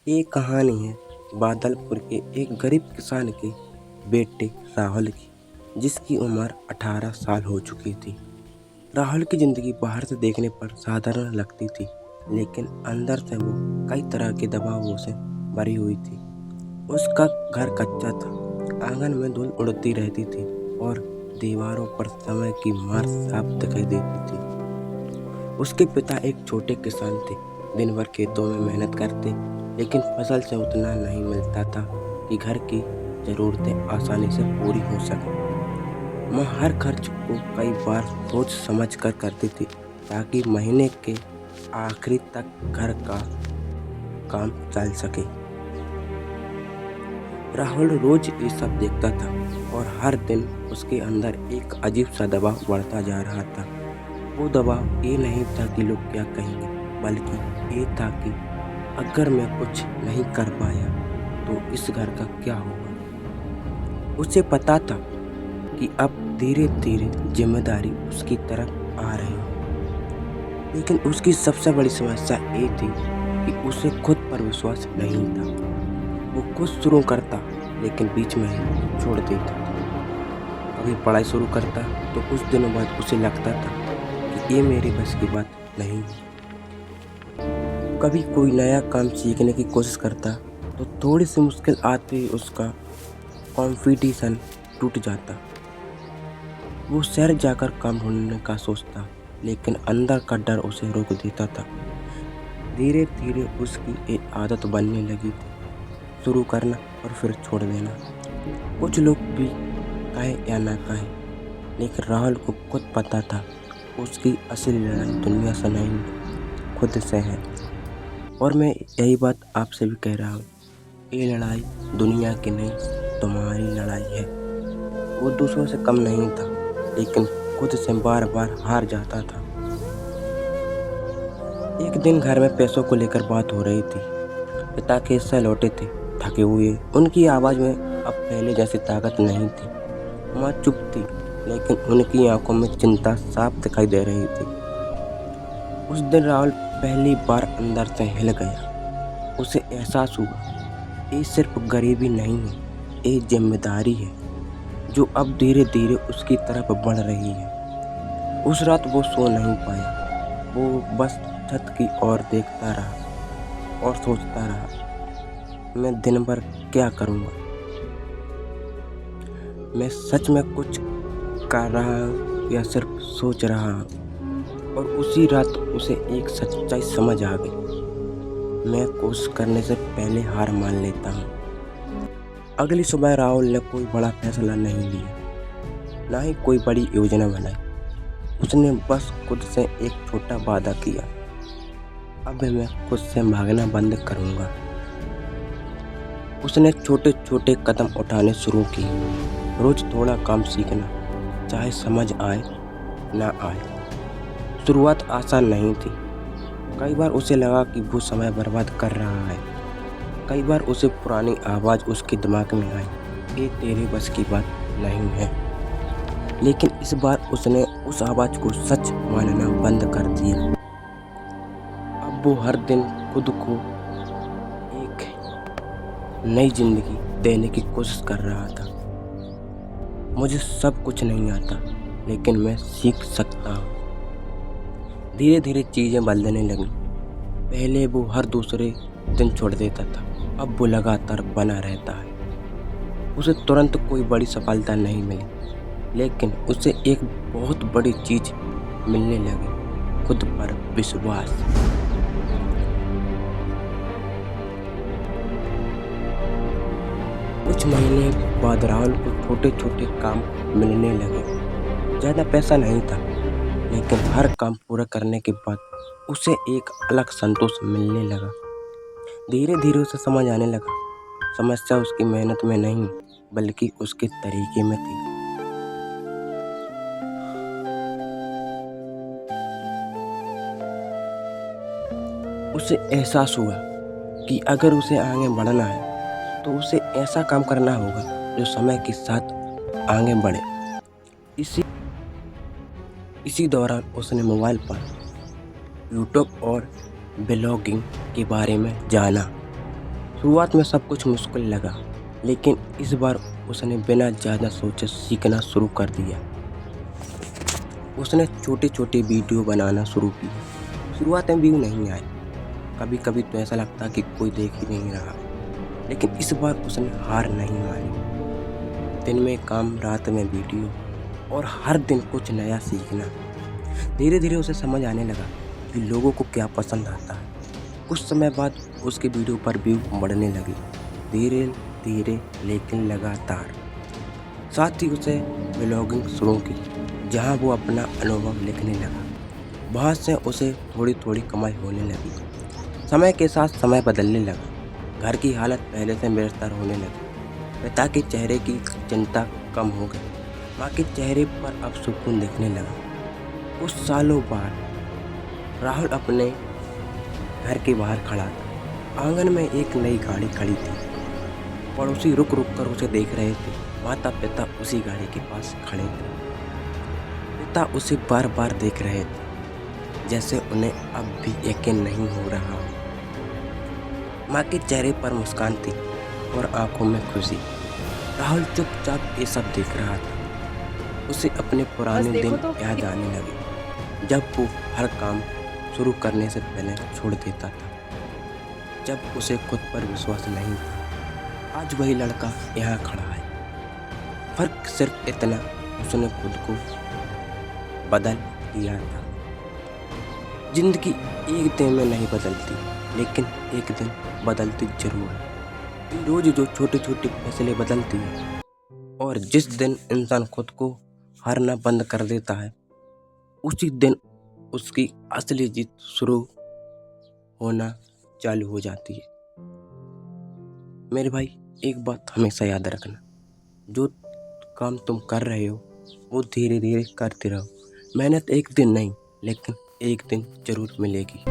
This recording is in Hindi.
ये कहानी है बादलपुर के एक गरीब किसान के बेटे राहुल की, जिसकी उम्र 18 साल हो चुकी थी। राहुल की ज़िंदगी बाहर से देखने पर साधारण लगती थी, लेकिन अंदर से वो कई तरह के दबावों से भरी हुई थी। उसका घर कच्चा था, आंगन में धूल उड़ती रहती थी और दीवारों पर समय की मार साफ दिखाई देती थी। उसके पिता एक छोटे किसान थे, दिन भर खेतों में मेहनत करते, लेकिन फसल से उतना नहीं मिलता था कि घर की ज़रूरतें आसानी से पूरी हो सकें। माँ हर खर्च को कई बार सोच समझ कर करती थी, ताकि महीने के आखिरी तक घर का काम चल सके। राहुल रोज ये सब देखता था और हर दिन उसके अंदर एक अजीब सा दबाव बढ़ता जा रहा था। वो दबाव ये नहीं था कि लोग क्या कहेंगे, बल्कि ये था कि अगर मैं कुछ नहीं कर पाया तो इस घर का क्या होगा। उसे पता था कि अब धीरे धीरे जिम्मेदारी उसकी तरफ आ रही है, लेकिन उसकी सबसे बड़ी समस्या ये थी कि उसे खुद पर विश्वास नहीं था। वो कुछ शुरू करता, लेकिन बीच में ही छोड़ देता। कभी पढ़ाई शुरू करता तो कुछ दिनों बाद उसे लगता था कि ये मेरे बस की बात नहीं है। कभी कोई नया काम सीखने की कोशिश करता तो थोड़ी सी मुश्किल आते ही उसका कॉन्फिडेंस टूट जाता। वो शहर जाकर काम ढूंढने का सोचता, लेकिन अंदर का डर उसे रोक देता था। धीरे धीरे उसकी एक आदत बनने लगी थी, शुरू करना और फिर छोड़ देना। कुछ लोग भी कहे या ना कहे, लेकिन राहुल को खुद पता था उसकी असली लड़ाई दुनिया से नहीं, खुद से है। और मैं यही बात आपसे भी कह रहा हूँ, ये लड़ाई दुनिया की नहीं, तुम्हारी लड़ाई है। वो दूसरों से कम नहीं था, लेकिन खुद से बार बार हार जाता था। एक दिन घर में पैसों को लेकर बात हो रही थी। पिता खेत से लौटे थे, थके हुए। उनकी आवाज़ में अब पहले जैसी ताकत नहीं थी। माँ चुप थी, लेकिन उनकी आंखों में चिंता साफ दिखाई दे रही थी। उस दिन राहुल पहली बार अंदर से हिल गया। उसे एहसास हुआ, ये सिर्फ गरीबी नहीं है, ये जिम्मेदारी है जो अब धीरे धीरे उसकी तरफ बढ़ रही है। उस रात वो सो नहीं पाया। वो बस छत की ओर देखता रहा और सोचता रहा, मैं दिन भर क्या करूँगा। मैं सच में कुछ कर रहा हूँ या सिर्फ सोच रहा हूँ। और उसी रात उसे एक सच्चाई समझ आ गई, मैं कोशिश करने से पहले हार मान लेता हूँ। अगली सुबह राहुल ने कोई बड़ा फैसला नहीं लिया, ना ही कोई बड़ी योजना बनाई। उसने बस खुद से एक छोटा वादा किया, अब मैं खुद से भागना बंद करूँगा। उसने छोटे छोटे कदम उठाने शुरू किए, रोज थोड़ा काम सीखना, चाहे समझ आए ना आए। शुरुआत आसान नहीं थी। कई बार उसे लगा कि वो समय बर्बाद कर रहा है। कई बार उसे पुरानी आवाज़ उसके दिमाग में आई, ये तेरे बस की बात नहीं है। लेकिन इस बार उसने उस आवाज़ को सच मानना बंद कर दिया। अब वो हर दिन खुद को एक नई जिंदगी देने की कोशिश कर रहा था। मुझे सब कुछ नहीं आता, लेकिन मैं सीख सकता हूँ। धीरे धीरे चीज़ें बदलने लगीं। पहले वो हर दूसरे दिन छोड़ देता था, अब वो लगातार बना रहता है। उसे तुरंत कोई बड़ी सफलता नहीं मिली, लेकिन उसे एक बहुत बड़ी चीज़ मिलने लगी, खुद पर विश्वास। कुछ महीने बाद राहुल को छोटे छोटे काम मिलने लगे। ज़्यादा पैसा नहीं था, लेकिन हर काम पूरा करने के बाद उसे एक अलग संतोष मिलने लगा। धीरे धीरे उसे समझ आने लगा, समस्या उसकी मेहनत में नहीं, बल्कि उसके तरीके में थी। उसे एहसास हुआ कि अगर उसे आगे बढ़ना है तो उसे ऐसा काम करना होगा जो समय के साथ आगे बढ़े। इसी दौरान उसने मोबाइल पर यूट्यूब और ब्लॉगिंग के बारे में जाना। शुरुआत में सब कुछ मुश्किल लगा, लेकिन इस बार उसने बिना ज़्यादा सोचे सीखना शुरू कर दिया। उसने छोटे-छोटे वीडियो बनाना शुरू किए। शुरुआत में व्यू नहीं आए, कभी-कभी तो ऐसा लगता कि कोई देख ही नहीं रहा, लेकिन इस बार उसने हार नहीं मानी। दिन में काम, रात में वीडियो और हर दिन कुछ नया सीखना। धीरे-धीरे उसे समझ आने लगा कि लोगों को क्या पसंद आता है। कुछ समय बाद उसके वीडियो पर व्यू बढ़ने लगे, धीरे-धीरे लेकिन लगातार। साथ ही उसे व्लॉगिंग शुरू की, जहां वो अपना अनुभव लिखने लगा। वहां से उसे थोड़ी-थोड़ी कमाई होने लगी। समय के साथ समय बदलने लगा। घर की हालत पहले से बेहतर होने लगी। पिता के चेहरे की चिंता कम हो गई। माँ के चेहरे पर अब सुकून दिखने लगा। कुछ सालों बाद राहुल अपने घर के बाहर खड़ा था। आंगन में एक नई गाड़ी खड़ी थी। पड़ोसी रुक रुक कर उसे देख रहे थे। माता पिता उसी गाड़ी के पास खड़े थे। पिता उसे बार बार देख रहे थे, जैसे उन्हें अब भी यकीन नहीं हो रहा हो। माँ के चेहरे पर मुस्कान थी और आंखों में खुशी। राहुल चुपचाप ये सब देख रहा था। उसे अपने पुराने दिन याद आने लगे, जब वो हर काम शुरू करने से पहले छोड़ देता था, जब उसे खुद पर विश्वास नहीं था। आज वही लड़का यहाँ खड़ा है। फर्क सिर्फ इतना, उसने खुद को बदल दिया था। जिंदगी एक दिन में नहीं बदलती, लेकिन एक दिन बदलती जरूर है। रोज जो छोटे छोटे फैसले बदलती है, और जिस दिन इंसान खुद को हारना बंद कर देता है, उसी दिन उसकी असली जीत शुरू होना चालू हो जाती है। मेरे भाई, एक बात हमेशा याद रखना, जो काम तुम कर रहे हो वो धीरे धीरे करते रहो। मेहनत एक दिन नहीं, लेकिन एक दिन जरूर मिलेगी।